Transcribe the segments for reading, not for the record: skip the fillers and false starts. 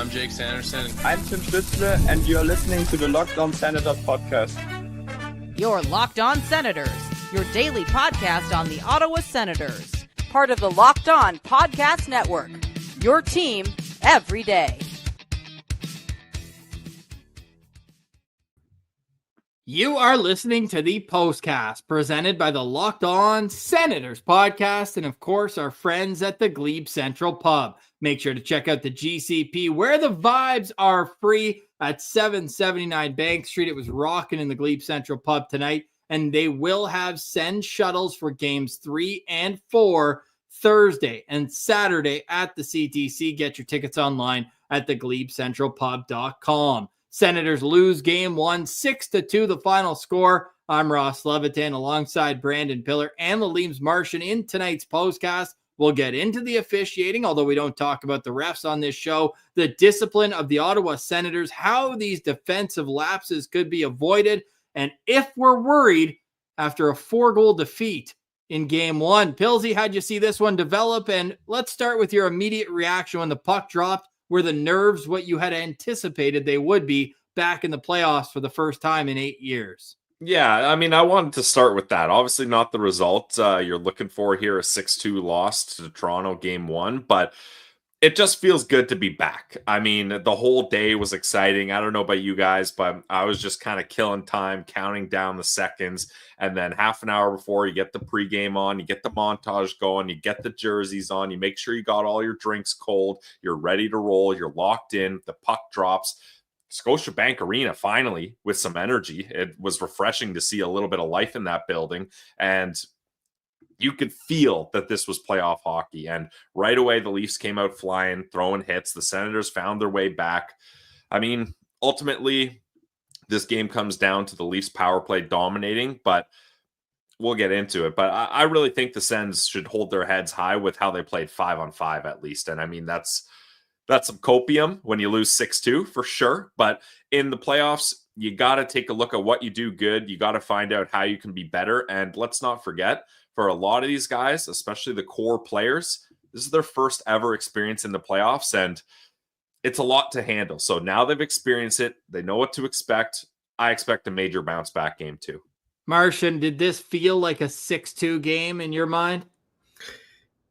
I'm Jake Sanderson. I'm Tim Stützle, and you're listening to the Locked On Senators podcast. You're Locked On Senators, your daily podcast on the Ottawa Senators. Part of the Locked On Podcast Network, your team every day. You are listening to the Postcast, presented by the Locked On Senators podcast, and of course, our friends at the Glebe Central Pub. Make sure to check out the GCP, where the vibes are free, at 779 Bank Street. It was rocking in the Glebe Central Pub tonight, and they will have send shuttles for games 3 and 4 Thursday and Saturday at the CTC. Get your tickets online at theglebecentralpub.com. Senators lose game 1, 6-2, the final score. I'm Ross Levitan alongside Brandon Pillar and Lalime's Martian in tonight's postcast. We'll get into the officiating, although we don't talk about the refs on this show, the discipline of the Ottawa Senators, how these defensive lapses could be avoided, and if we're worried after a 4-goal defeat in game 1. Pilsy, how'd you see this one develop? And let's start with your immediate reaction when the puck dropped. Were the nerves what you had anticipated they would be back in the playoffs for the first time in 8 years? Yeah, I mean, I wanted to start with that. Obviously not the result you're looking for here, a 6-2 loss to Toronto game 1, but it just feels good to be back. I mean, the whole day was exciting. I don't know about you guys, but I was just kind of killing time, counting down the seconds. And then half an hour before, you get the pregame on, you get the montage going, you get the jerseys on, you make sure you got all your drinks cold, you're ready to roll, you're locked in, the puck drops. Scotiabank Arena finally with some energy. It was refreshing to see a little bit of life in that building. And you could feel that this was playoff hockey. And right away, the Leafs came out flying, throwing hits. The Senators found their way back. I mean, ultimately, this game comes down to the Leafs power play dominating, but we'll get into it. But I really think the Sens should hold their heads high with how they played 5-on-5 at least. And I mean, that's some copium when you lose 6-2 for sure. But in the playoffs, you got to take a look at what you do good. You got to find out how you can be better. And let's not forget, for a lot of these guys, especially the core players, this is their first ever experience in the playoffs, and it's a lot to handle. So now they've experienced it. They know what to expect. I expect a major bounce back game too. Martian, did this feel like a 6-2 game in your mind?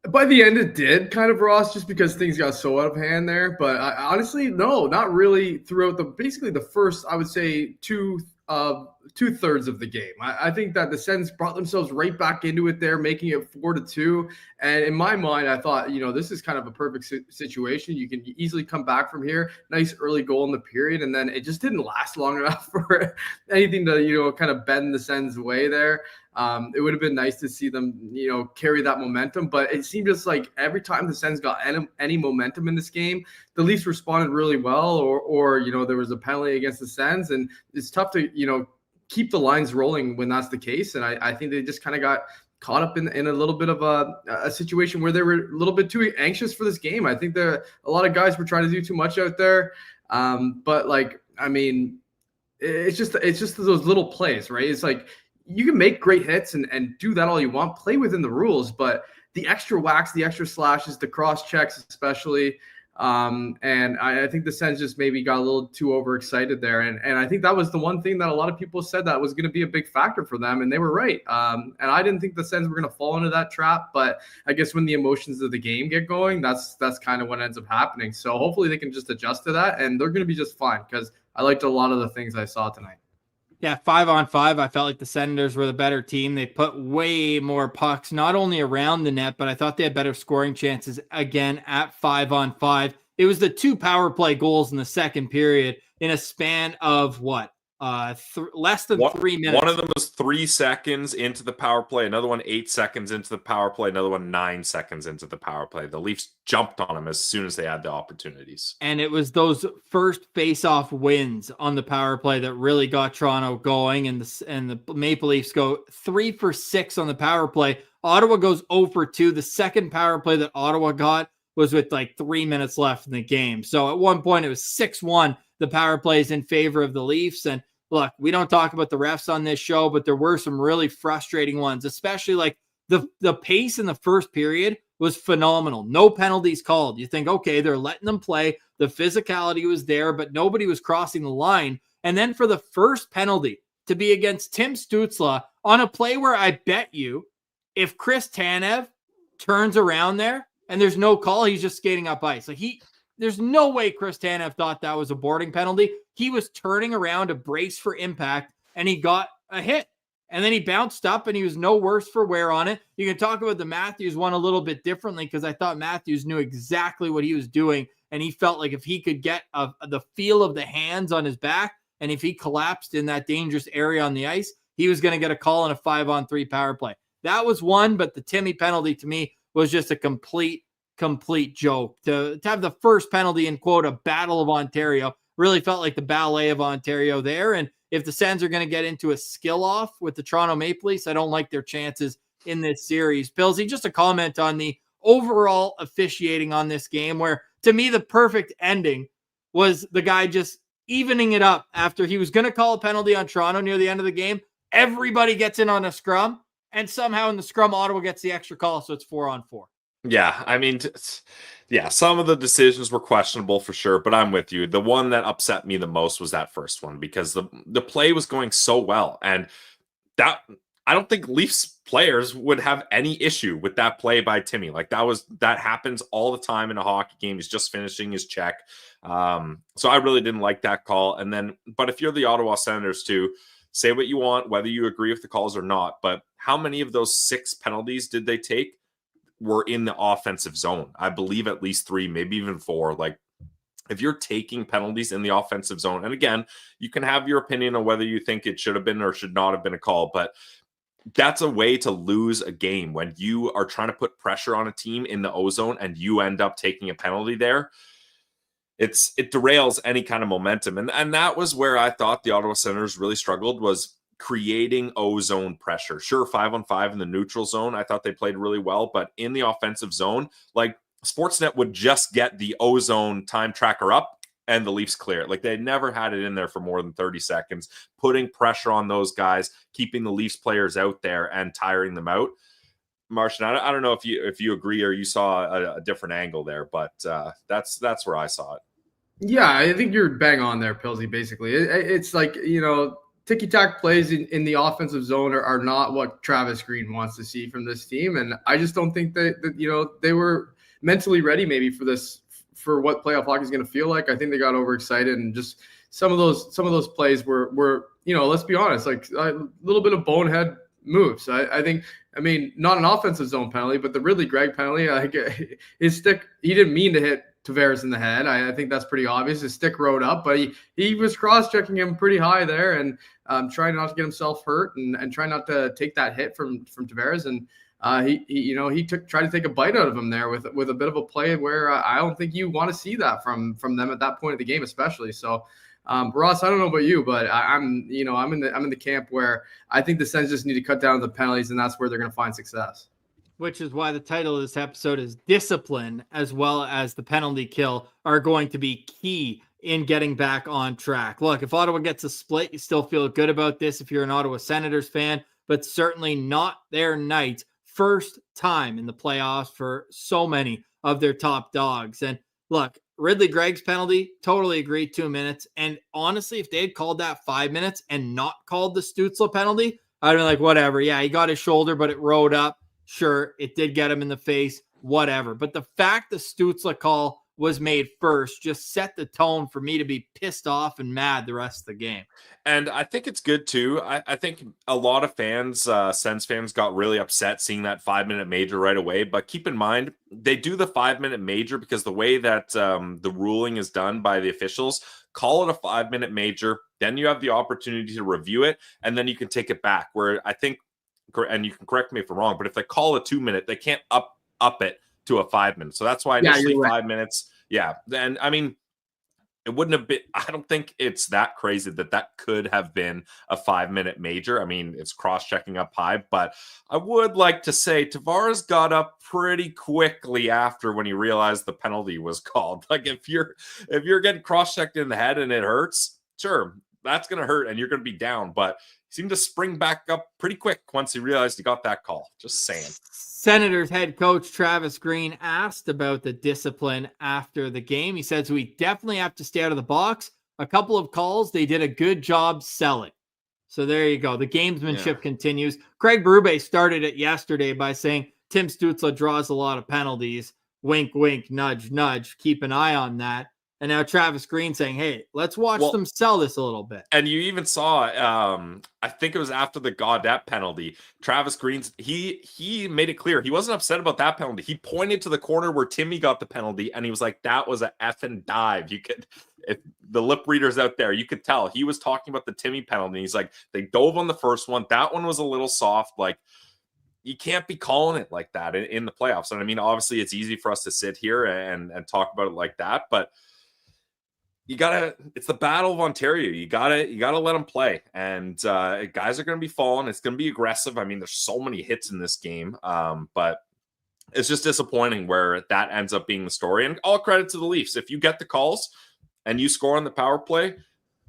By the end, it did, kind of, Ross, just because things got so out of hand there. But honestly, no, not really throughout basically the first, I would say, two-thirds of the game. I think that the Sens brought themselves right back into it there, making it 4-2. And in my mind, I thought, this is kind of a perfect situation. You can easily come back from here. Nice early goal in the period. And then it just didn't last long enough for anything to, kind of bend the Sens' way there. It would have been nice to see them, carry that momentum. But it seemed just like every time the Sens got any momentum in this game, the Leafs responded really well, or there was a penalty against the Sens. And it's tough to, keep the lines rolling when that's the case. And I think they just kind of got caught up in a little bit of a situation where they were a little bit too anxious for this game. I think a lot of guys were trying to do too much out there. But it's just those little plays, right? It's like, you can make great hits and do that all you want, play within the rules, but the extra whacks, the extra slashes, the cross checks especially. And I think the Sens just maybe got a little too overexcited there. And I think that was the one thing that a lot of people said that was going to be a big factor for them. And they were right. And I didn't think the Sens were going to fall into that trap, but I guess when the emotions of the game get going, that's kind of what ends up happening. So hopefully they can just adjust to that, and they're going to be just fine, because I liked a lot of the things I saw tonight. Yeah, 5-on-5, I felt like the Senators were the better team. They put way more pucks, not only around the net, but I thought they had better scoring chances again at 5-on-5. It was the 2 power play goals in the second period in a span of less than 3 minutes. One of them was 3 seconds into the power play. Another one 8 seconds into the power play. Another one 9 seconds into the power play. The Leafs jumped on them as soon as they had the opportunities. And it was those first face-off wins on the power play that really got Toronto going. And the Maple Leafs go 3 for 6 on the power play. Ottawa goes 0 for 2. The second power play that Ottawa got was with 3 minutes left in the game. So at one point it was 6-1. The power plays in favor of the Leafs. And look, we don't talk about the refs on this show, but there were some really frustrating ones, especially the pace in the first period was phenomenal. No penalties called. You think, okay, they're letting them play. The physicality was there, but nobody was crossing the line. And then for the first penalty to be against Tim Stützle on a play where I bet you if Chris Tanev turns around there and there's no call, he's just skating up ice. Like there's no way Chris Tanev thought that was a boarding penalty. He was turning around to brace for impact and he got a hit. And then he bounced up and he was no worse for wear on it. You can talk about the Matthews one a little bit differently because I thought Matthews knew exactly what he was doing. And he felt like if he could get the feel of the hands on his back and if he collapsed in that dangerous area on the ice, he was going to get a call in a 5-on-3 power play. That was one, but the Timmy penalty to me was just a complete joke. To have the first penalty in, quote, a Battle of Ontario really felt like the Ballet of Ontario there. And if the Sens are going to get into a skill off with the Toronto Maple Leafs, I don't like their chances in this series. Pillsy, just a comment on the overall officiating on this game where, to me, the perfect ending was the guy just evening it up after he was going to call a penalty on Toronto near the end of the game. Everybody gets in on a scrum, and somehow in the scrum, Ottawa gets the extra call, so it's 4-on-4. Yeah, I mean, some of the decisions were questionable for sure, but I'm with you. The one that upset me the most was that first one because the play was going so well, and that I don't think Leafs players would have any issue with that play by Timmy. Like that happens all the time in a hockey game. He's just finishing his check, so I really didn't like that call. And then, but if you're the Ottawa Senators too, say what you want, whether you agree with the calls or not. But how many of those 6 penalties did they take were in the offensive zone? I believe at least 3, maybe even 4. Like if you're taking penalties in the offensive zone, and again, you can have your opinion on whether you think it should have been or should not have been a call, but that's a way to lose a game when you are trying to put pressure on a team in the O zone and you end up taking a penalty there. It derails any kind of momentum. And that was where I thought the Ottawa Senators really struggled, was creating O-zone pressure. Sure, 5-on-5 in the neutral zone, I thought they played really well, but in the offensive zone, like Sportsnet would just get the O-zone time tracker up and the Leafs clear it. Like they never had it in there for more than 30 seconds, putting pressure on those guys, keeping the Leafs players out there and tiring them out. Martian, I don't know if you agree or you saw a different angle there, but that's where I saw it. Yeah, I think you're bang on there, Pilsy. Basically, it's like, ticky-tack plays in the offensive zone are not what Travis Green wants to see from this team, and I just don't think that they were mentally ready maybe for what playoff hockey is going to feel like. I think they got overexcited, and just some of those plays were let's be honest, like a little bit of bonehead moves. I think, not an offensive zone penalty, but the Ridley Greig penalty, his stick, he didn't mean to hit Tavares in the head. I think that's pretty obvious. His stick rode up, but he was cross-checking him pretty high there and trying not to get himself hurt and trying not to take that hit from Tavares. And he tried to take a bite out of him there with a bit of a play where I don't think you want to see that from them at that point of the game, especially. So, Ross, I don't know about you, but I'm in the camp where I think the Sens just need to cut down the penalties, and that's where they're going to find success. Which is why the title of this episode is Discipline, as well as the penalty kill, are going to be key in getting back on track. Look, if Ottawa gets a split, you still feel good about this if you're an Ottawa Senators fan, but certainly not their night. First time in the playoffs for so many of their top dogs. And look, Ridley Greig's penalty, totally agree, 2 minutes. And honestly, if they had called that 5 minutes and not called the Stützle penalty, I'd be like, whatever. Yeah, he got his shoulder, but it rode up. Sure, it did get him in the face, whatever. But the fact the Stützle call was made first just set the tone for me to be pissed off and mad the rest of the game. And I think it's good too. I think a lot of fans, Sens fans, got really upset seeing that 5-minute major right away. But keep in mind, they do the 5-minute major because the way that the ruling is done by the officials, call it a 5-minute major, then you have the opportunity to review it, and then you can take it back. Where I think, and you can correct me if I'm wrong, but if they call a 2-minute, they can't up it to a 5-minute. So that's why initially 5 minutes. Yeah. And it wouldn't have been, I don't think it's that crazy that could have been a 5-minute major. It's cross-checking up high, but I would like to say Tavares got up pretty quickly after when he realized the penalty was called. Like if you're getting cross-checked in the head and it hurts, sure, that's going to hurt and you're going to be down, but seemed to spring back up pretty quick once he realized he got that call. Just saying. Senators head coach Travis Green asked about the discipline after the game. He says, we definitely have to stay out of the box. A couple of calls, they did a good job selling. So there you go. The gamesmanship continues. Craig Berube started it yesterday by saying Tim Stützle draws a lot of penalties. Wink, wink, nudge, nudge. Keep an eye on that. And now Travis Green saying, hey, let's watch them sell this a little bit. And you even saw, I think it was after the Gaudette penalty, Travis Green's, he made it clear he wasn't upset about that penalty. He pointed to the corner where Timmy got the penalty, and he was like, that was a effing dive. You could, if the lip readers out there, you could tell he was talking about the Timmy penalty. He's like, they dove on the first one. That one was a little soft. Like, you can't be calling it like that in the playoffs. And I mean, obviously it's easy for us to sit here and talk about it like that, but it's the Battle of Ontario. You gotta let them play. And guys are going to be falling. It's going to be aggressive. I mean, there's so many hits in this game. But it's just disappointing where that ends up being the story. And all credit to the Leafs. If you get the calls and you score on the power play,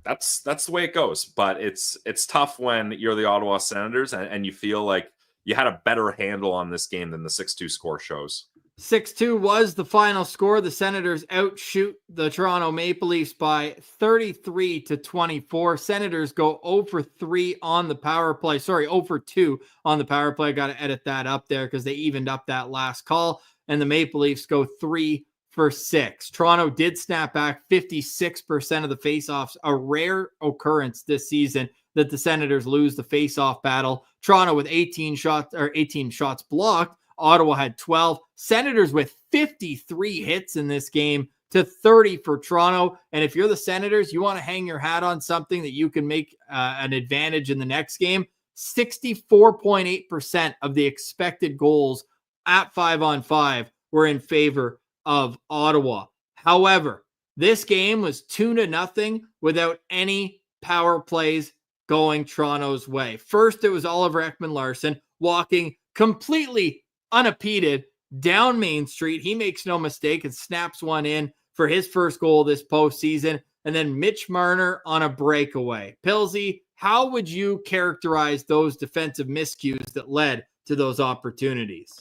that's the way it goes. But it's tough when you're the Ottawa Senators and you feel like you had a better handle on this game than the 6-2 score shows. 6-2 was the final score. The Senators outshoot the Toronto Maple Leafs by 33-24. Senators go 0-for-3 on the power play. Sorry, 0-for-2 on the power play. Got to edit that up there because they evened up that last call. And the Maple Leafs go 3-for-6. Toronto did snap back 56% of the faceoffs, a rare occurrence this season that the Senators lose the faceoff battle. Toronto with 18 shots blocked. Ottawa had 12. Senators with 53 hits in this game to 30 for Toronto. And if you're the Senators, you want to hang your hat on something that you can make an advantage in the next game. 64.8% of the expected goals at 5-on-5 were in favor of Ottawa. However, this game was 2-0 without any power plays going Toronto's way. First, it was Oliver Ekman-Larsson walking completely unimpeded down Main Street. He makes no mistake and snaps one in for his first goal this postseason. And then Mitch Marner on a breakaway. Pilsy, how would you characterize those defensive miscues that led to those opportunities?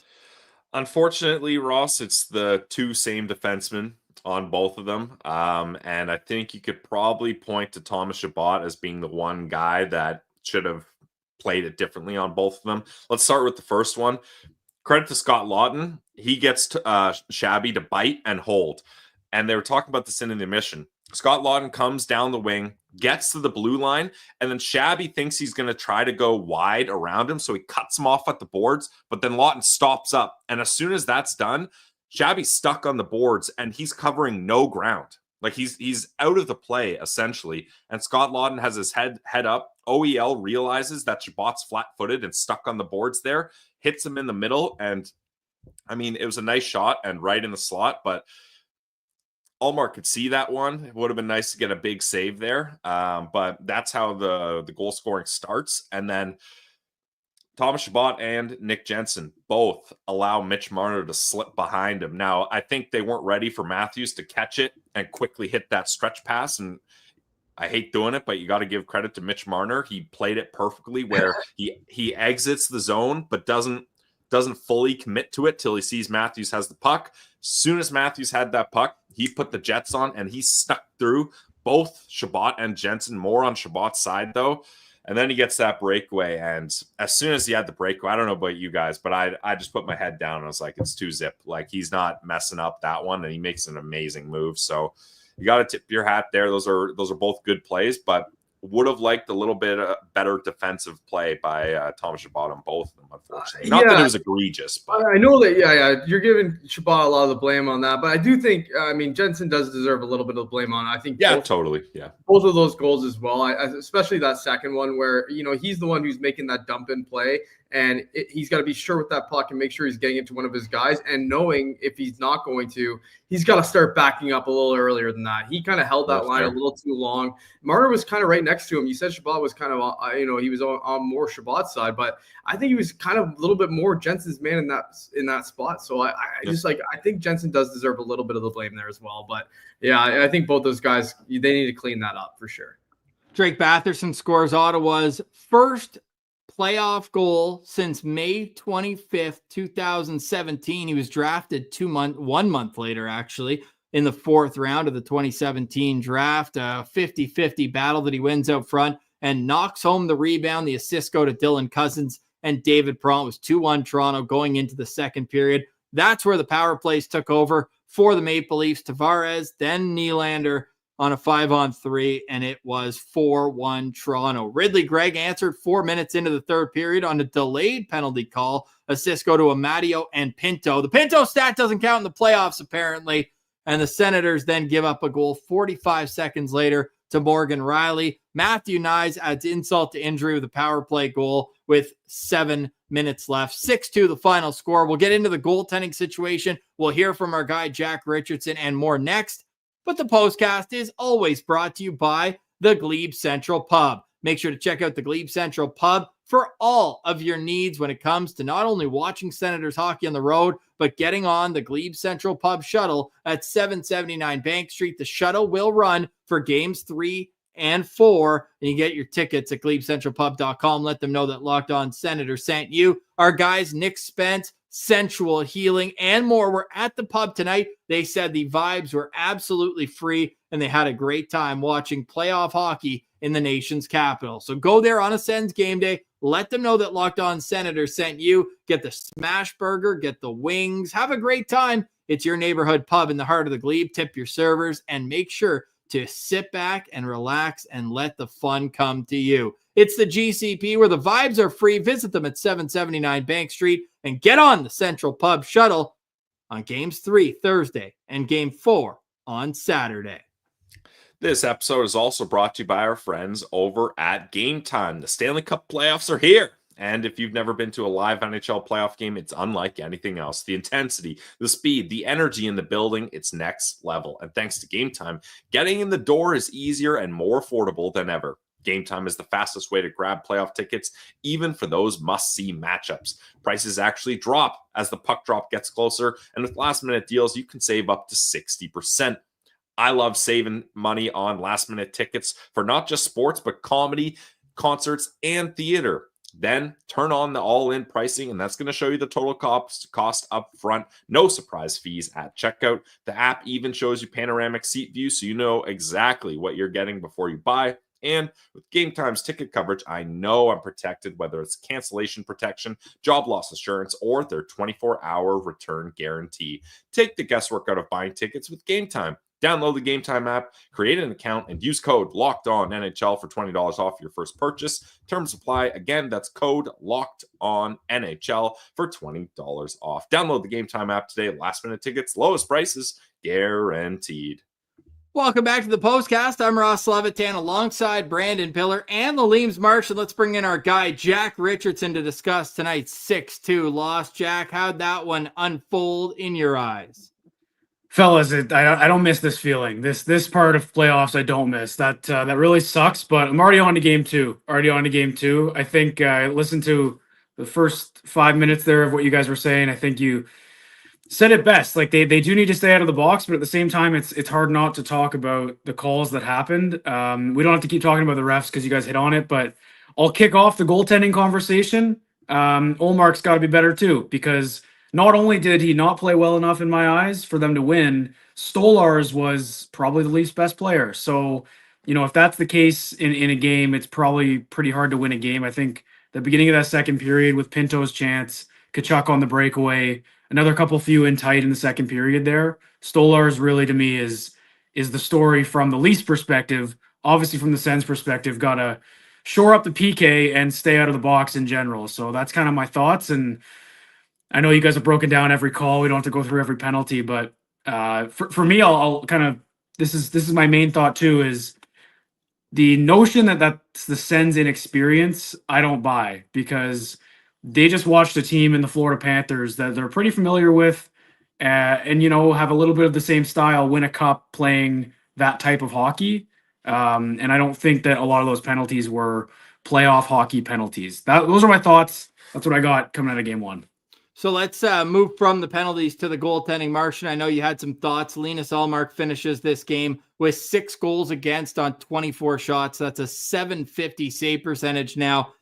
Unfortunately, Ross, it's the two same defensemen on both of them. And I think you could probably point to Thomas Chabot as being the one guy that should have played it differently on both of them. Let's start with the first one. Credit to Scott Laughton. He gets Shabby to bite and hold. And they were talking about this in the mission. Scott Laughton comes down the wing, gets to the blue line, and then Shabby thinks he's going to try to go wide around him, so he cuts him off at the boards, but then Laughton stops up. And as soon as that's done, Shabby's stuck on the boards, and he's covering no ground. Like, he's out of the play, essentially. And Scott Laughton has his head up. OEL realizes that Chabot's flat-footed and stuck on the boards there, hits him in the middle, and, I mean, it was a nice shot and right in the slot, but Ullmark could see that one. It would have been nice to get a big save there, but that's how the goal scoring starts. And then Thomas Chabot and Nick Jensen both allow Mitch Marner to slip behind him. Now, I think they weren't ready for Matthews to catch it and quickly hit that stretch pass, and I hate doing it, but you got to give credit to Mitch Marner. He played it perfectly where he exits the zone but doesn't fully commit to it till he sees Matthews has the puck. As soon as Matthews had that puck, he put the Jets on and he stuck through both Chabot and Jensen, more on Chabot's side though. And then he gets that breakaway. And as soon as he had the breakaway, I don't know about you guys, but I just put my head down and I was like, it's 2-zip. Like, he's not messing up that one, and he makes an amazing move. So you got to tip your hat there. Those are both good plays, but would have liked a little bit better defensive play by Thomas Chabot on both of them, unfortunately. Not that it was egregious. But I know that, you're giving Chabot a lot of the blame on that, but I do think, Jensen does deserve a little bit of blame on it. I think totally. Both of those goals as well, especially that second one where, he's the one who's making that dump in play, and he's got to be sure with that puck and make sure he's getting it to one of his guys, and knowing if he's not going to, he's got to start backing up a little earlier than that. He kind of held that line a little too long. Marner was kind of right next to him. You said Chabot was kind of, he was on more Chabot's side, but I think he was kind of a little bit more Jensen's man in that spot. So I think Jensen does deserve a little bit of the blame there as well. But yeah, I think both those guys, they need to clean that up for sure. Drake Batherson scores Ottawa's first playoff goal since May 25th, 2017. He was drafted 1 month later, actually, in the 4th round of the 2017 draft. A 50-50 battle that he wins out front and knocks home the rebound. The assists go to Dylan Cousins and David Perron. It was 2-1 Toronto going into the second period. That's where the power plays took over for the Maple Leafs. Tavares, then Nylander on a 5-on-3, and it was 4-1 Toronto. Ridley Greig answered 4 minutes into the third period on a delayed penalty call. Assists go to Amadio and Pinto. The Pinto stat doesn't count in the playoffs, apparently, and the Senators then give up a goal 45 seconds later to Morgan Rielly. Matthew Nyes adds insult to injury with a power play goal with 7 minutes left. 6-2 the final score. We'll get into the goaltending situation. We'll hear from our guy Jack Richardson and more next. But the Postcast is always brought to you by the Glebe Central Pub. Make sure to check out the Glebe Central Pub for all of your needs when it comes to not only watching Senators hockey on the road, but getting on the Glebe Central Pub shuttle at 779 Bank Street. The shuttle will run for games 3 and 4, and you get your tickets at GlebeCentralPub.com. Let them know that Locked On Senator sent you. Our guys, Nick Spence, Sensual Healing, and more were at the pub tonight. They said the vibes were absolutely free, and they had a great time watching playoff hockey in the nation's capital. So go there on a Sens game day. Let them know that Locked On Senator sent you. Get the smash burger, get the wings. Have a great time. It's your neighborhood pub in the heart of the Glebe. Tip your servers and make sure to sit back and relax and let the fun come to you. It's the GCP where the vibes are free. Visit them at 779 Bank Street and get on the Central Pub shuttle on Games 3 Thursday and Game 4 on Saturday. This episode is also brought to you by our friends over at Game Time. The Stanley Cup playoffs are here. And if you've never been to a live NHL playoff game, it's unlike anything else. The intensity, the speed, the energy in the building, it's next level. And thanks to Game Time, getting in the door is easier and more affordable than ever. Game Time is the fastest way to grab playoff tickets, even for those must-see matchups. Prices actually drop as the puck drop gets closer, and with last-minute deals, you can save up to 60%. I love saving money on last-minute tickets for not just sports, but comedy, concerts, and theater. Then turn on the all-in pricing, and that's going to show you the total cost up front. No surprise fees at checkout. The app even shows you panoramic seat view, so you know exactly what you're getting before you buy. And with Game Time's ticket coverage, I know I'm protected, whether it's cancellation protection, job loss assurance, or their 24-hour return guarantee. Take the guesswork out of buying tickets with Game Time. Download the Game Time app, create an account, and use code LOCKEDONNHL for $20 off your first purchase. Terms apply. Again, that's code LOCKEDONNHL for $20 off. Download the Game Time app today. Last-minute tickets, lowest prices, guaranteed. Welcome back to the Postcast. I'm Ross Levitan alongside Brandon Pillar and Lalime's Martian. Let's bring in our guy, Jack Richardson, to discuss tonight's 6-2 loss. Jack, how'd that one unfold in your eyes? Fellas, I don't miss this feeling. This part of playoffs I don't miss. That really sucks, but I'm already on to game two. I think I listened to the first 5 minutes there of what you guys were saying. I think you said it best. Like they do need to stay out of the box, but at the same time, it's hard not to talk about the calls that happened. We don't have to keep talking about the refs because you guys hit on it, but I'll kick off the goaltending conversation. Ullmark's got to be better too, because not only did he not play well enough in my eyes for them to win, Stolarz was probably the Leafs' best player. So, if that's the case in a game, it's probably pretty hard to win a game. I think the beginning of that second period with Pinto's chance, Tkachuk on the breakaway, another couple few in tight in the second period there. Stolarz really, to me, is the story from the Leafs perspective. Obviously, from the Sens perspective, got to shore up the PK and stay out of the box in general. So that's kind of my thoughts. And I know you guys have broken down every call. We don't have to go through every penalty, but for me, I'll kind of this is my main thought too, is the notion that that's the Sens inexperience. I don't buy, because they just watched a team in the Florida Panthers that they're pretty familiar with, and have a little bit of the same style, win a cup playing that type of hockey. And I don't think that a lot of those penalties were playoff hockey penalties. Those are my thoughts. That's what I got coming out of game one. So let's move from the penalties to the goaltending. Martian, I know you had some thoughts. Linus Ullmark finishes this game with 6 goals against on 24 shots. That's a .750 save percentage. Now,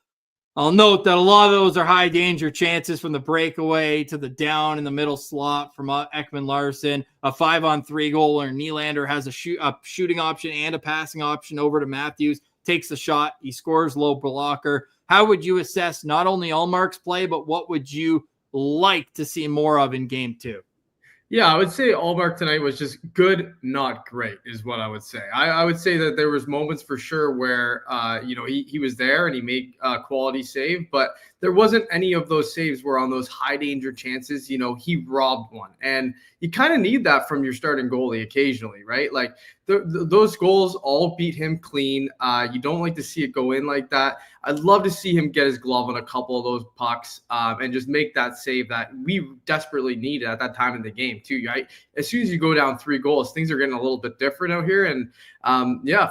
I'll note that a lot of those are high danger chances, from the breakaway to the down in the middle slot from Ekman Larson. A 5-on-3 goal, or Nylander has a shooting option and a passing option over to Matthews. Takes the shot. He scores low blocker. How would you assess not only Ullmark's play, but what would you like to see more of in game 2? Yeah, I would say Ullmark tonight was just good, not great, is what I would say. I would say that there was moments for sure where, he was there and he made a quality save, but there wasn't any of those saves were on those high danger chances. He robbed one, and you kind of need that from your starting goalie occasionally, right? Like those goals all beat him clean. You don't like to see it go in like that. I'd love to see him get his glove on a couple of those pucks and just make that save that we desperately needed at that time in the game too, right? As soon as you go down 3 goals, things are getting a little bit different out here. And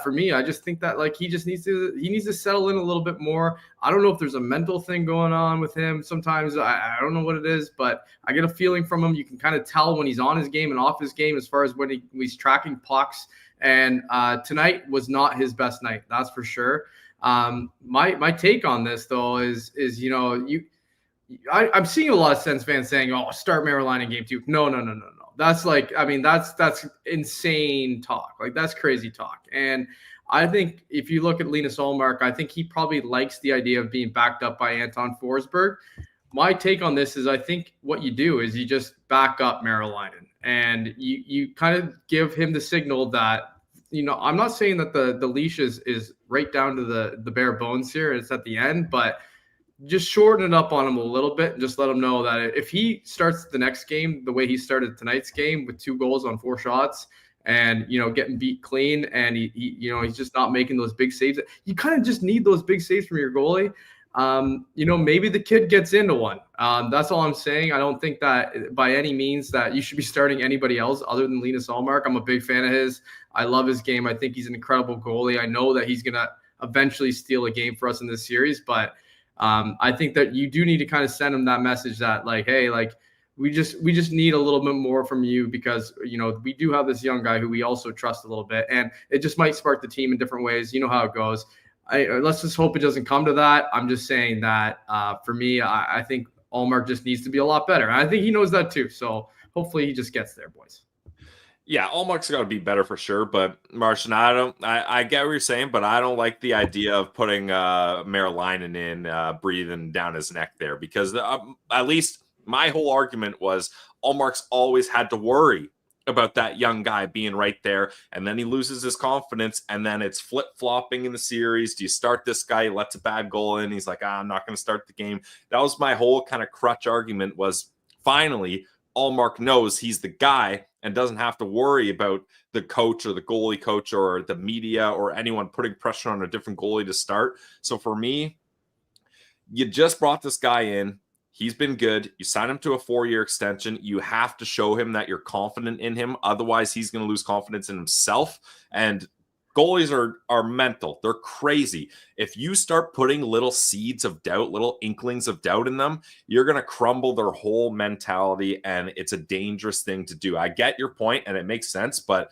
for me, I just think that he needs to settle in a little bit more. I don't know if there's a mental thing going on with him. Sometimes I don't know what it is, but I get a feeling from him. You can kind of tell when he's on his game and off his game as far as when he's tracking pucks. And tonight was not his best night, that's for sure. My take on this though is I'm seeing a lot of Sens fans saying, "Oh, start Maryline in game 2." No. That's that's insane talk. Like, that's crazy talk. And I think if you look at Linus Ullmark, I think he probably likes the idea of being backed up by Anton Forsberg. My take on this is I think what you do is you just back up Maryline, and you kind of give him the signal that, I'm not saying that the leash is right down to the bare bones here. It's at the end, but just shorten it up on him a little bit and just let him know that if he starts the next game the way he started tonight's game with 2 goals on 4 shots and, getting beat clean, and he's just not making those big saves. You kind of just need those big saves from your goalie. Maybe the kid gets into one. That's all I'm saying. I don't think that by any means that you should be starting anybody else other than Linus Ullmark. I'm a big fan of his. I love his game. I think he's an incredible goalie. I know that he's going to eventually steal a game for us in this series, but I think that you do need to kind of send him that message that, like, hey, like, we just need a little bit more from you, because, we do have this young guy who we also trust a little bit, and it just might spark the team in different ways. You know how it goes. Let's just hope it doesn't come to that. I'm just saying that for me, I think Ullmark just needs to be a lot better. And I think he knows that too. So hopefully he just gets there, boys. Yeah, Ullmark's got to be better for sure. But Martian, I get what you're saying, but I don't like the idea of putting Maryline in breathing down his neck there, because at least my whole argument was Ullmark's always had to worry about that young guy being right there, and then he loses his confidence, and then it's flip-flopping in the series. Do you start this guy? He lets a bad goal in. He's like, I'm not going to start the game. That was my whole kind of crutch argument, was finally Ullmark knows he's the guy and doesn't have to worry about the coach or the goalie coach or the media or anyone putting pressure on a different goalie to start. So for me, you just brought this guy in. He's been good. You sign him to a 4-year extension. You have to show him that you're confident in him. Otherwise, he's going to lose confidence in himself. And goalies are mental. They're crazy. If you start putting little seeds of doubt, little inklings of doubt in them, you're going to crumble their whole mentality, and it's a dangerous thing to do. I get your point, and it makes sense, but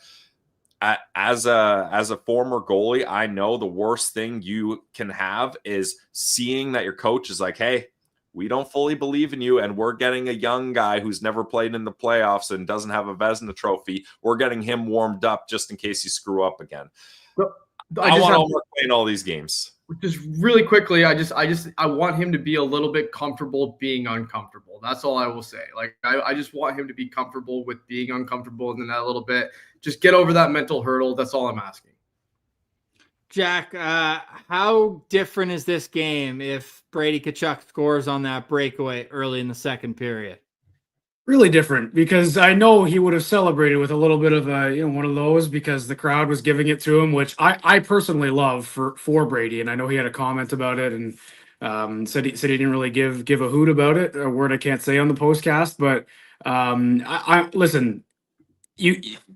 as a former goalie, I know the worst thing you can have is seeing that your coach is like, hey, we don't fully believe in you, and we're getting a young guy who's never played in the playoffs and doesn't have a Vezina trophy. We're getting him warmed up just in case you screw up again. I want Ullmark playing all these games. Just really quickly, I want him to be a little bit comfortable being uncomfortable. That's all I will say. Like, I just want him to be comfortable with being uncomfortable, and then that little bit, just get over that mental hurdle. That's all I'm asking. Jack, how different is this game if Brady Tkachuk scores on that breakaway early in the second period? Really different, because I know he would have celebrated with a little bit of one of those, because the crowd was giving it to him, which I personally love for Brady. And I know he had a comment about it and said he didn't really give a hoot about it, a word I can't say on the postcast. But I listen.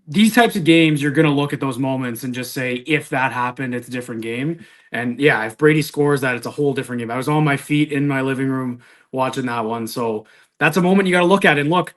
These types of games, you're going to look at those moments and just say, if that happened, it's a different game. And yeah, if Brady scores that, it's a whole different game. I was on my feet in my living room watching that one. So that's a moment you got to look at. And look,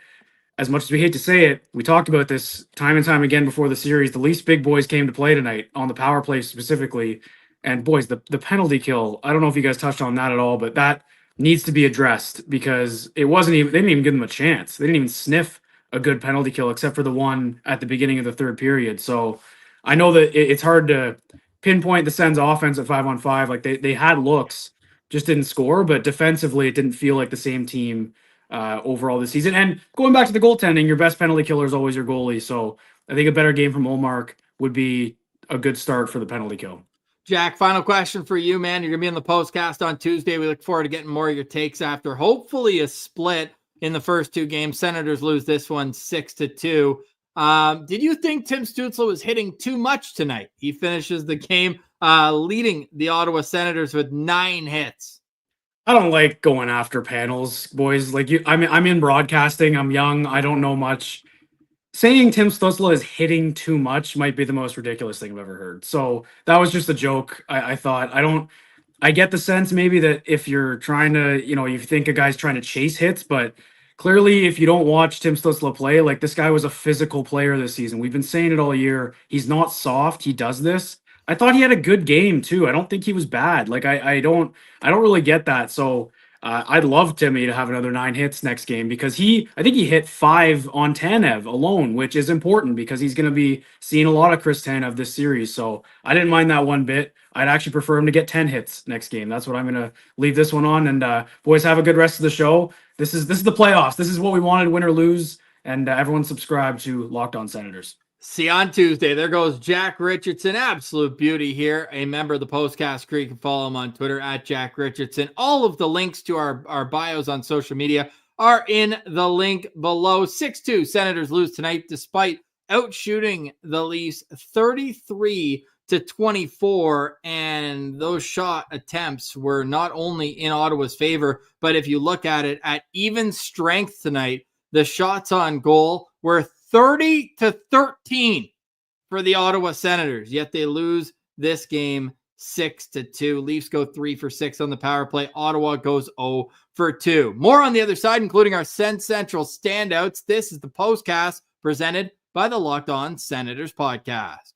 as much as we hate to say it, we talked about this time and time again before the series. The Leafs big boys came to play tonight on the power play specifically. And boys, the penalty kill, I don't know if you guys touched on that at all, but that needs to be addressed because it wasn't even, they didn't even give them a chance. They didn't even sniff a good penalty kill except for the one at the beginning of the third period. So I know that it's hard to pinpoint the Sens offense at 5-on-5. Like they had looks, just didn't score, but defensively it didn't feel like the same team overall this season. And going back to the goaltending, your best penalty killer is always your goalie. So I think a better game from Ullmark would be a good start for the penalty kill. Jack, final question for you, man. You're going to be on the postcast on Tuesday. We look forward to getting more of your takes after hopefully a split in the first two games. Senators lose this one 6-2. Did you think Tim Stützle was hitting too much tonight? He finishes the game leading the Ottawa Senators with 9 hits. I don't like going after panels, boys. Like I'm in broadcasting. I'm young. I don't know much. Saying Tim Stützle is hitting too much might be the most ridiculous thing I've ever heard. So that was just a joke. I thought I get the sense maybe that if you're trying to, you think a guy's trying to chase hits, but clearly if you don't watch Tim Stützle play, like this guy was a physical player this season. We've been saying it all year. He's not soft. He does this. I thought he had a good game too. I don't think he was bad. Like I don't really get that. So I'd love Timmy to have another 9 hits next game because I think he hit 5 on Tanev alone, which is important because he's going to be seeing a lot of Chris Tanev this series. So I didn't mind that one bit. I'd actually prefer him to get 10 hits next game. That's what I'm going to leave this one on. And boys, have a good rest of the show. This is the playoffs. This is what we wanted, win or lose. And everyone subscribe to Locked On Senators. See you on Tuesday. There goes Jack Richardson. Absolute beauty here. A member of the Postcast crew. You can follow him on Twitter at Jack Richardson. All of the links to our bios on social media are in the link below. 6-2 Senators lose tonight despite outshooting the Leafs 33-24. And those shot attempts were not only in Ottawa's favor, but if you look at it at even strength tonight, the shots on goal were 30-13 for the Ottawa Senators, yet they lose this game 6-2. Leafs go 3 for 6 on the power play. Ottawa goes 0 for 2. More on the other side, including our Sen Central standouts. This is the Postcast presented by the Locked On Senators podcast.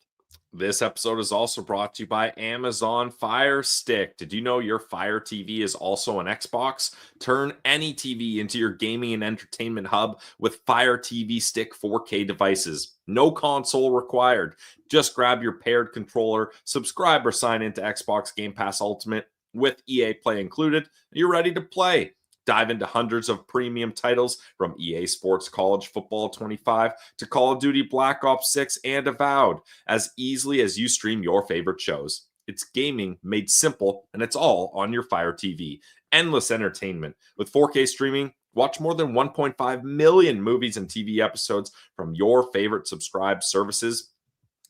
This episode is also brought to you by Amazon Fire Stick. Did you know your Fire TV is also an Xbox? Turn any TV into your gaming and entertainment hub with Fire TV Stick 4K devices. No console required. Just grab your paired controller, subscribe or sign into Xbox Game Pass Ultimate with EA Play included, and you're ready to play. Dive into hundreds of premium titles from EA Sports College Football 25 to Call of Duty Black Ops 6 and Avowed as easily as you stream your favorite shows. It's gaming made simple, and it's all on your Fire TV. Endless entertainment. With 4K streaming, watch more than 1.5 million movies and TV episodes from your favorite subscribed services.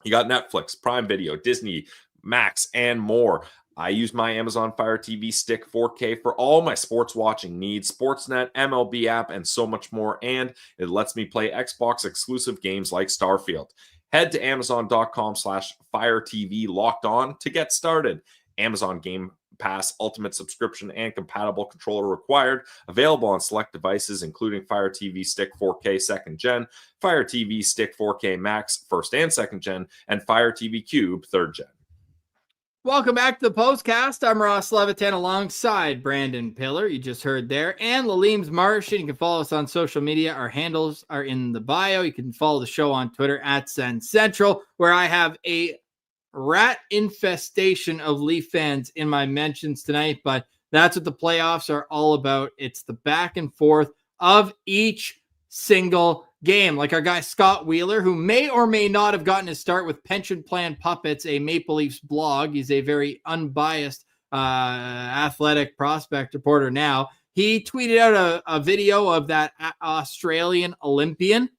You got Netflix, Prime Video, Disney, Max, and more. I use my Amazon Fire TV Stick 4K for all my sports watching needs, Sportsnet, MLB app, and so much more. And it lets me play Xbox exclusive games like Starfield. Head to Amazon.com/Fire TV Locked On to get started. Amazon Game Pass Ultimate subscription and compatible controller required. Available on select devices, including Fire TV Stick 4K 2nd Gen, Fire TV Stick 4K Max 1st and 2nd Gen, and Fire TV Cube 3rd Gen. Welcome back to the Postcast. I'm Ross Levitan alongside Brandon Pillar, you just heard there, and Lalime's Martian. You can follow us on social media. Our handles are in the bio. You can follow the show on Twitter at Sen Central, where I have a rat infestation of Leaf fans in my mentions tonight, but that's what the playoffs are all about. It's the back and forth of each single game. Like our guy Scott Wheeler, who may or may not have gotten his start with Pension Plan Puppets, a Maple Leafs blog. He's a very unbiased athletic prospect reporter now. He tweeted out a video of that Australian Olympian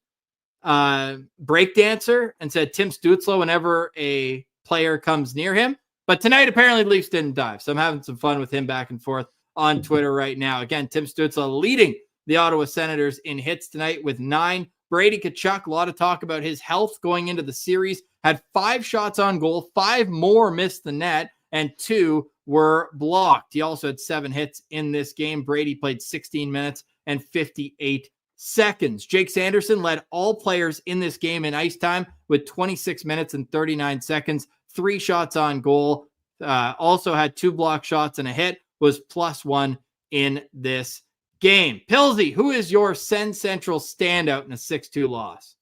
breakdancer and said Tim Stützle whenever a player comes near him. But tonight, apparently, the Leafs didn't dive. So I'm having some fun with him back and forth on Twitter right now. Again, Tim Stützle leading the Ottawa Senators in hits tonight with 9. Brady Tkachuk, a lot of talk about his health going into the series, had 5 shots on goal, 5 more missed the net, and 2 were blocked. He also had 7 hits in this game. Brady played 16 minutes, and 58 seconds. Jake Sanderson led all players in this game in ice time with 26 minutes and 39 seconds, 3 shots on goal, also had 2 block shots and a hit, was +1 in this game. Pilsy, who is your Sen Central standout in a 6-2 loss?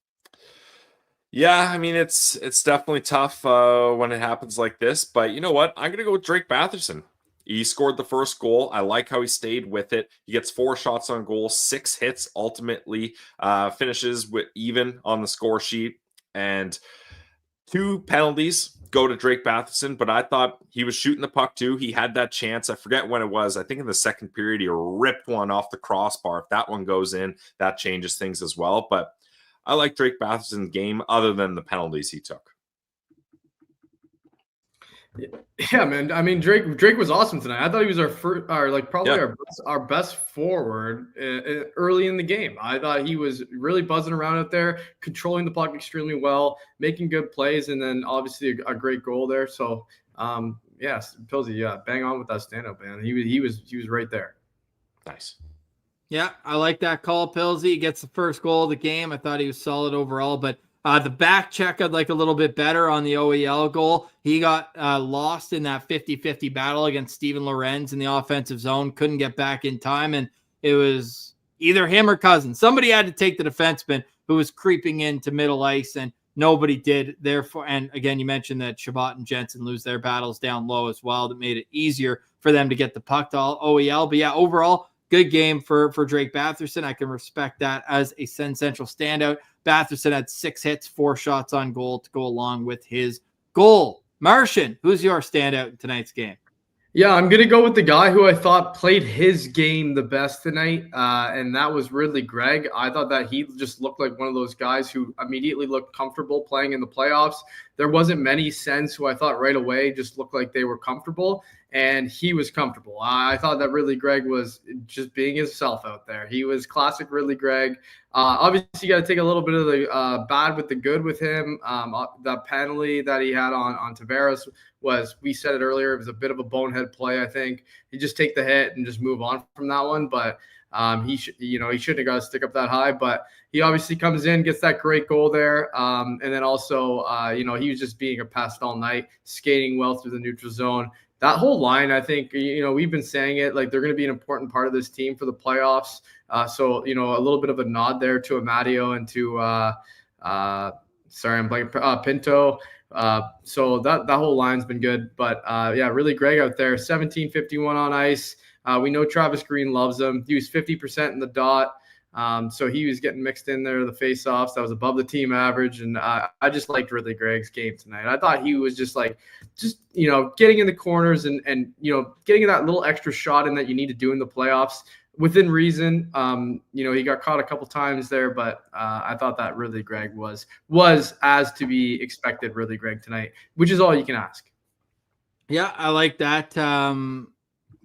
Yeah, I mean, it's definitely tough when it happens like this, but you know what? I'm going to go with Drake Batherson. He scored the first goal. I like how he stayed with it. He gets 4 shots on goal, 6 hits, ultimately finishes with even on the score sheet, and 2 penalties go to Drake Batherson, but I thought he was shooting the puck too. He had that chance. I forget when it was. I think in the second period, he ripped one off the crossbar. If that one goes in, that changes things as well. But I like Drake Batherson's game other than the penalties he took. Yeah, man. I mean, Drake was awesome tonight. I thought he was our best forward early in the game. I thought he was really buzzing around out there, controlling the puck extremely well, making good plays, and then obviously a great goal there. So, yes, Pilsy, bang on with that stand-up, man. He was right there. Nice. Yeah, I like that call, Pilsy. He gets the first goal of the game. I thought he was solid overall, but the back check I'd like a little bit better on the OEL goal. He got lost in that 50-50 battle against Steven Lorenz in the offensive zone, couldn't get back in time, and it was either him or Cousins. Somebody had to take the defenseman who was creeping into middle ice, and nobody did. Therefore, and again, you mentioned that Shabbat and Jensen lose their battles down low as well. That made it easier for them to get the puck to OEL. But yeah, overall, good game for Drake Batherson. I can respect that as a Sen Central standout. Batherson had 6 hits, 4 shots on goal to go along with his goal. Martian, who's your standout in tonight's game? Yeah, I'm going to go with the guy who I thought played his game the best tonight, and that was Ridley Greig. I thought that he just looked like one of those guys who immediately looked comfortable playing in the playoffs. There wasn't many Sens who I thought right away just looked like they were comfortable, and he was comfortable. I thought that Ridley Greig was just being himself out there. He was classic Ridley Greig. Obviously, you got to take a little bit of the bad with the good with him. That penalty that he had on Tavares was, we said it earlier, it was a bit of a bonehead play. I think you just take the hit and just move on from that one. But he shouldn't have got to stick up that high. But he obviously comes in, gets that great goal there, and then also he was just being a pest all night, skating well through the neutral zone. That whole line, I think, we've been saying it, like they're going to be an important part of this team for the playoffs. So, a little bit of a nod there to Amadio and to, Pinto. So that whole line's been good. But, really Greig out there, 17:51 on ice. We know Travis Green loves him. He was 50% in the dot. So he was getting mixed in there, the face-offs. That was above the team average. And I just liked Ridley Greig's game tonight. I thought he was just getting in the corners and getting that little extra shot in that you need to do in the playoffs within reason. He got caught a couple times there, but I thought that Ridley Greig was as to be expected Ridley Greig tonight, which is all you can ask. Yeah, I like that.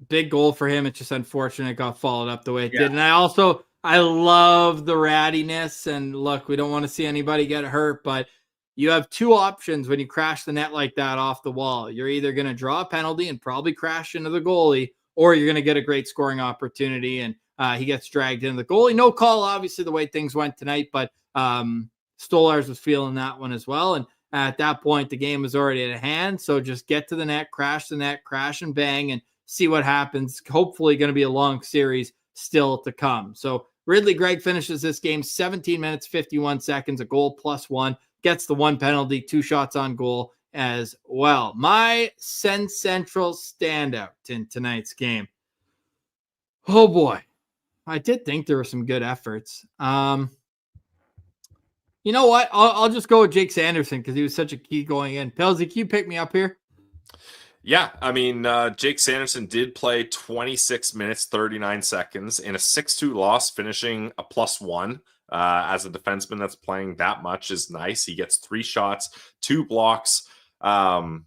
Big goal for him. It's just unfortunate it got followed up the way it did. And I love the rattiness, and look, we don't want to see anybody get hurt, but you have 2 options when you crash the net like that off the wall. You're either going to draw a penalty and probably crash into the goalie, or you're going to get a great scoring opportunity, and he gets dragged into the goalie. No call, obviously, the way things went tonight, but Stolarz was feeling that one as well, and at that point, the game was already at hand, so just get to the net, crash and bang, and see what happens. Hopefully going to be a long series still to come. So Ridley Greig finishes this game 17 minutes, 51 seconds, a goal +1, gets the 1 penalty, 2 shots on goal as well. My Sen Central standout in tonight's game. Oh boy. I did think there were some good efforts. You know what? I'll just go with Jake Sanderson because he was such a key going in. Pilsy, can you pick me up here? Yeah, I mean, Jake Sanderson did play 26 minutes, 39 seconds in a 6-2 loss, finishing a +1. As a defenseman that's playing that much is nice. He gets 3 shots, 2 blocks. Not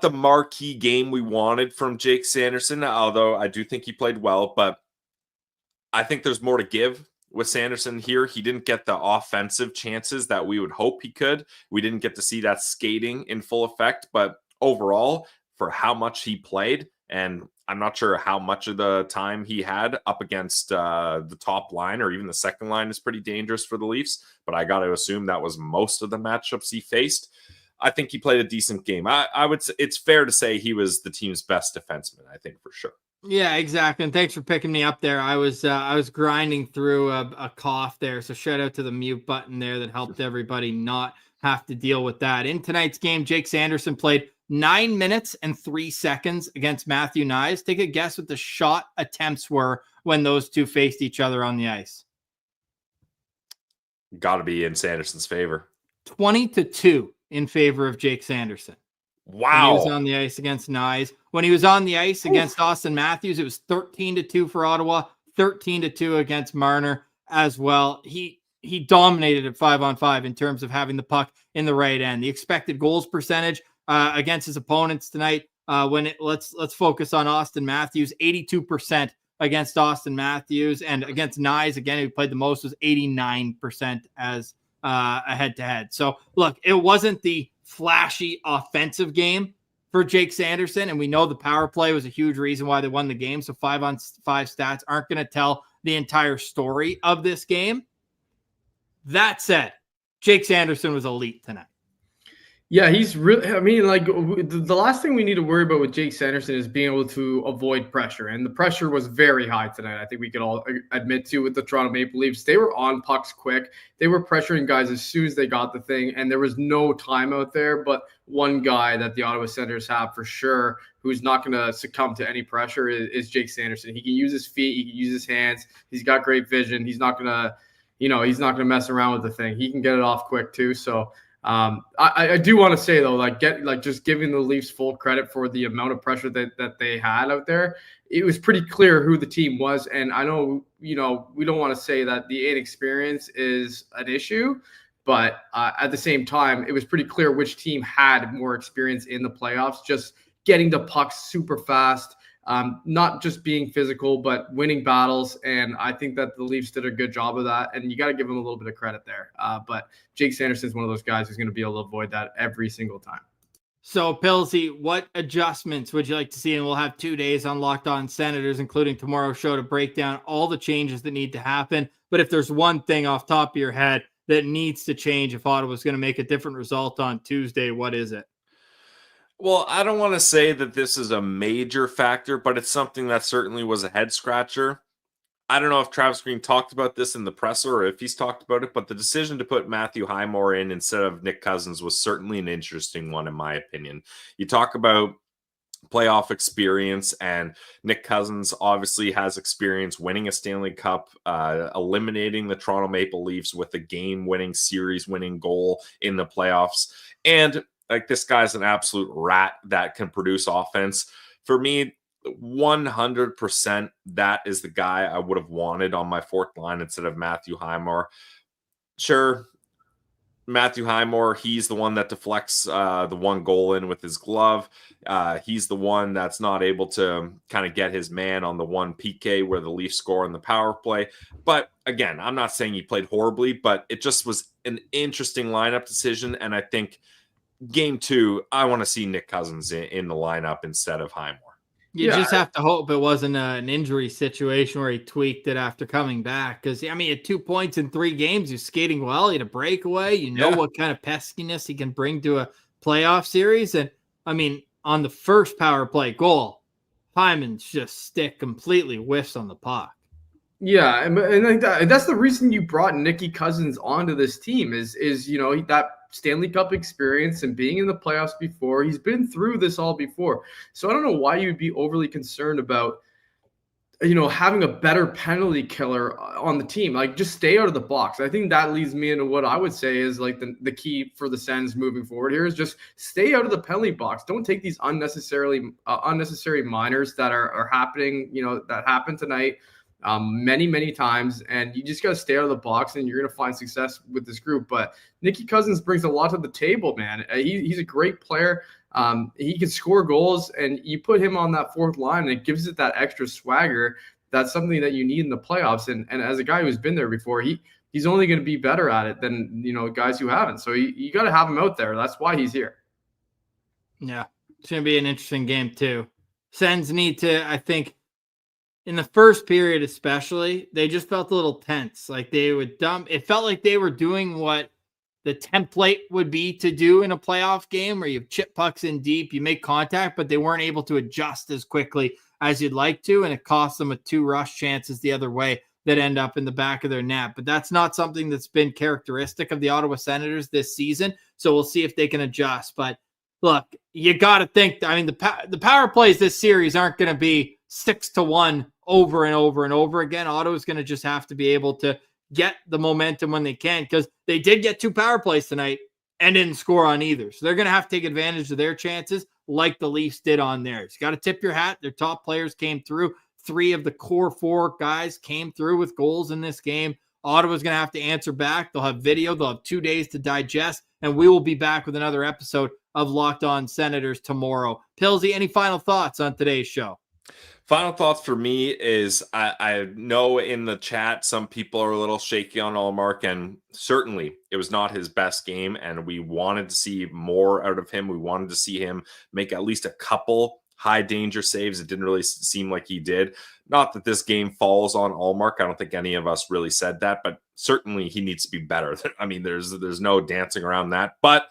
the marquee game we wanted from Jake Sanderson, although I do think he played well, but I think there's more to give with Sanderson here. He didn't get the offensive chances that we would hope he could. We didn't get to see that skating in full effect, but overall, for how much he played and I'm not sure how much of the time he had up against the top line, or even the second line is pretty dangerous for the Leafs, but I got to assume that was most of the matchups he faced. I think he played a decent game. I would say it's fair to say he was the team's best defenseman, I think, for sure. Yeah, exactly. And thanks for picking me up there. I was grinding through a cough there. So shout out to the mute button there that helped everybody not have to deal with that. In tonight's game, Jake Sanderson played 9 minutes and 3 seconds against Matthew Knies. Take a guess what the shot attempts were when those two faced each other on the ice. Got to be in Sanderson's favor. 20-2 in favor of Jake Sanderson. Wow. When he was on the ice against Knies. When he was on the ice against Austin Matthews, it was 13-2 for Ottawa, 13-2 against Marner as well. He dominated at 5-on-5 in terms of having the puck in the right end. The expected goals percentage against his opponents tonight, let's focus on Austin Matthews, 82% against Austin Matthews, and against Knies, again, who played the most, was 89% as a head-to-head. So, look, it wasn't the flashy offensive game for Jake Sanderson, and we know the power play was a huge reason why they won the game, so 5-on-5 stats aren't going to tell the entire story of this game. That said, Jake Sanderson was elite tonight. Yeah, he's really, I mean, like, the last thing we need to worry about with Jake Sanderson is being able to avoid pressure. And the pressure was very high tonight. I think we could all admit to with the Toronto Maple Leafs. They were on pucks quick. They were pressuring guys as soon as they got the thing. And there was no time out there. But one guy that the Ottawa Senators have for sure who's not going to succumb to any pressure is Jake Sanderson. He can use his feet. He can use his hands. He's got great vision. He's not going to, he's not going to mess around with the thing. He can get it off quick too. So, I do want to say though, just giving the Leafs full credit for the amount of pressure that they had out there. It was pretty clear who the team was, and I know we don't want to say that the inexperience is an issue, but at the same time, it was pretty clear which team had more experience in the playoffs, just getting the pucks super fast. Not just being physical, but winning battles. And I think that the Leafs did a good job of that. And you got to give them a little bit of credit there. But Jake Sanderson is one of those guys who's going to be able to avoid that every single time. So, Pilsy, what adjustments would you like to see? And we'll have 2 days on Locked On Senators, including tomorrow's show, to break down all the changes that need to happen. But if there's one thing off top of your head that needs to change if Ottawa's going to make a different result on Tuesday, what is it? Well, I don't want to say that this is a major factor, but it's something that certainly was a head scratcher. I don't know if Travis Green talked about this in the presser or if he's talked about it, but the decision to put Matthew Highmore in instead of Nick Cousins was certainly an interesting one, in my opinion. You talk about playoff experience, and Nick Cousins obviously has experience winning a Stanley Cup, eliminating the Toronto Maple Leafs with a game-winning, series-winning goal in the playoffs. And like, this guy's an absolute rat that can produce offense. For me, 100%, that is the guy I would have wanted on my fourth line instead of Matthew Highmore. Sure, Matthew Highmore, he's the one that deflects the one goal in with his glove. He's the one that's not able to kind of get his man on the one PK where the Leafs score on the power play. But again, I'm not saying he played horribly, but it just was an interesting lineup decision. And I think Game 2, I want to see Nick Cousins in the lineup instead of Highmore. You just have to hope it wasn't an injury situation where he tweaked it after coming back. Because, I mean, he had 2 points in 3 games. He's skating well. He had a breakaway. What kind of peskiness he can bring to a playoff series. And, I mean, on the first power play goal, Hyman's just stick completely whiffs on the puck. Yeah, and that's the reason you brought Nicky Cousins onto this team is that Stanley Cup experience and being in the playoffs before. He's been through this all before. So I don't know why you'd be overly concerned about, having a better penalty killer on the team. Like, just stay out of the box. I think that leads me into what I would say is like the key for the Sens moving forward here is just stay out of the penalty box. Don't take these unnecessary minors that are happening, that happened tonight. Many times, and you just got to stay out of the box and you're going to find success with this group. But Nicky Cousins brings a lot to the table, man. He's a great player. He can score goals, and you put him on that fourth line and it gives it that extra swagger. That's something that you need in the playoffs. And as a guy who's been there before, he's only going to be better at it than, guys who haven't. So you got to have him out there. That's why he's here. Yeah, it's going to be an interesting game too. Sens need to, I think, in the first period especially, they just felt a little tense. Like they would dump. It felt like they were doing what the template would be to do in a playoff game where you chip pucks in deep, you make contact, but they weren't able to adjust as quickly as you'd like to, and it cost them 2 rush chances the other way that end up in the back of their net. But that's not something that's been characteristic of the Ottawa Senators this season, so we'll see if they can adjust. But look, you got to think, I mean, the power plays this series aren't going to be 6-1 over and over and over again. Ottawa's going to just have to be able to get the momentum when they can, because they did get 2 power plays tonight and didn't score on either. So they're going to have to take advantage of their chances like the Leafs did on theirs. You got to tip your hat. Their top players came through. 3 of the core 4 guys came through with goals in this game. Ottawa's going to have to answer back. They'll have video. They'll have 2 days to digest, and we will be back with another episode of Locked On Senators tomorrow. Pillsy, any final thoughts on today's show? Final thoughts for me is I know in the chat some people are a little shaky on Ullmark, and certainly it was not his best game, and we wanted to see more out of him. We wanted to see him make at least a couple high danger saves. It didn't really seem like he did. Not that this game falls on Ullmark. I don't think any of us really said that, but certainly he needs to be better. I mean, there's no dancing around that, but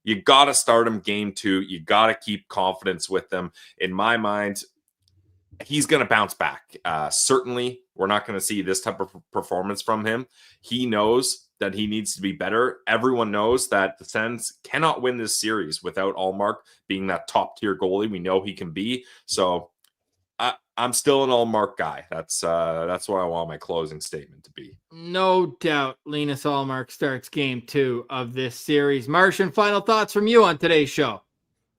you got to start him game 2. You got to keep confidence with him. In my mind, he's going to bounce back. Certainly, we're not going to see this type of performance from him. He knows that he needs to be better. Everyone knows that the Sens cannot win this series without Ullmark being that top-tier goalie we know he can be. So I'm still an Ullmark guy. That's what I want my closing statement to be. No doubt Linus Ullmark starts game 2 of this series. Martian, final thoughts from you on today's show?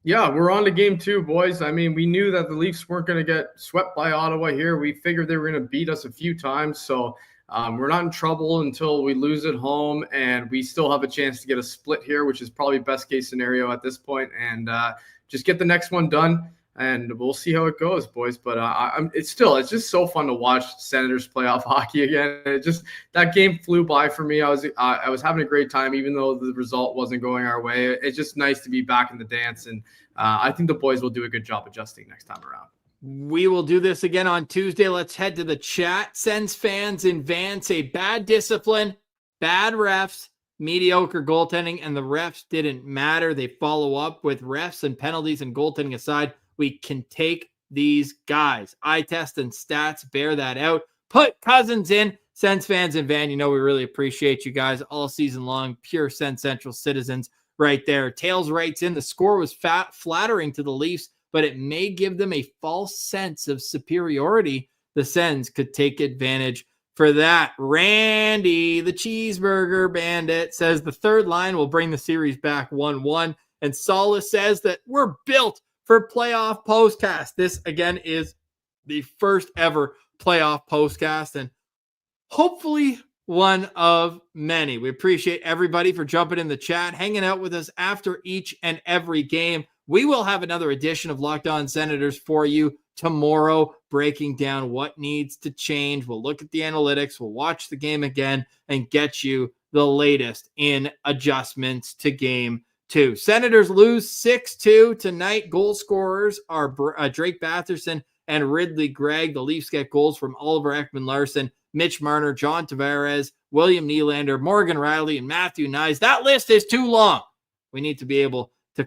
Yeah, we're on to game 2, boys. I mean, we knew that the Leafs weren't going to get swept by Ottawa here. We figured they were going to beat us a few times. So we're not in trouble until we lose at home, and we still have a chance to get a split here, which is probably best case scenario at this point, and just get the next one done, and we'll see how it goes, boys. But it's just so fun to watch Senators playoff hockey again. That game flew by for me. I was having a great time, even though the result wasn't going our way. It's just nice to be back in the dance, and I think the boys will do a good job adjusting next time around. We will do this again on Tuesday. Let's head to the chat. Sens fans in Van say bad discipline, bad refs, mediocre goaltending, and the refs didn't matter. They follow up with refs and penalties and goaltending aside. We can take these guys. Eye test and stats bear that out. Put Cousins in. Sens fans in Van, you know we really appreciate you guys all season long. Pure Sens Central citizens right there. Tails writes in, the score was flattering to the Leafs, but it may give them a false sense of superiority. The Sens could take advantage for that. Randy, the cheeseburger bandit, says the third line will bring the series back 1-1. And Solace says that we're built for playoff postcast. This, again, is the first ever playoff postcast, and hopefully one of many. We appreciate everybody for jumping in the chat, hanging out with us after each and every game. We will have another edition of Locked On Senators for you tomorrow, breaking down what needs to change. We'll look at the analytics. We'll watch the game again and get you the latest in adjustments to game 2. Senators lose 6-2 tonight. Goal scorers are Drake Batherson and Ridley Greig. The Leafs get goals from Oliver Ekman-Larsson, Mitch Marner, John Tavares, William Nylander, Morgan Riley, and Matthew Nyes. That list is too long. We need to be able to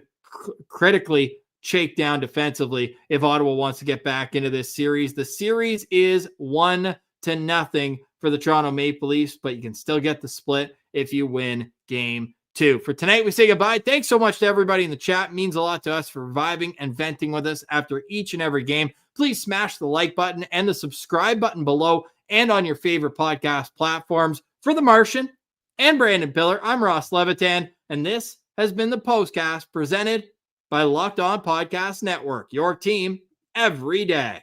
critically shake down defensively if Ottawa wants to get back into this series. The series is 1-0 for the Toronto Maple Leafs, but you can still get the split if you win game 2. For tonight, we say goodbye. Thanks so much to everybody in the chat. It means a lot to us for vibing and venting with us after each and every game. Please smash the like button and the subscribe button below and on your favorite podcast platforms. For the Martian and Brandon Pillar, I'm Ross Levitan, and this has been the Postcast presented by Locked On Podcast Network, your team every day.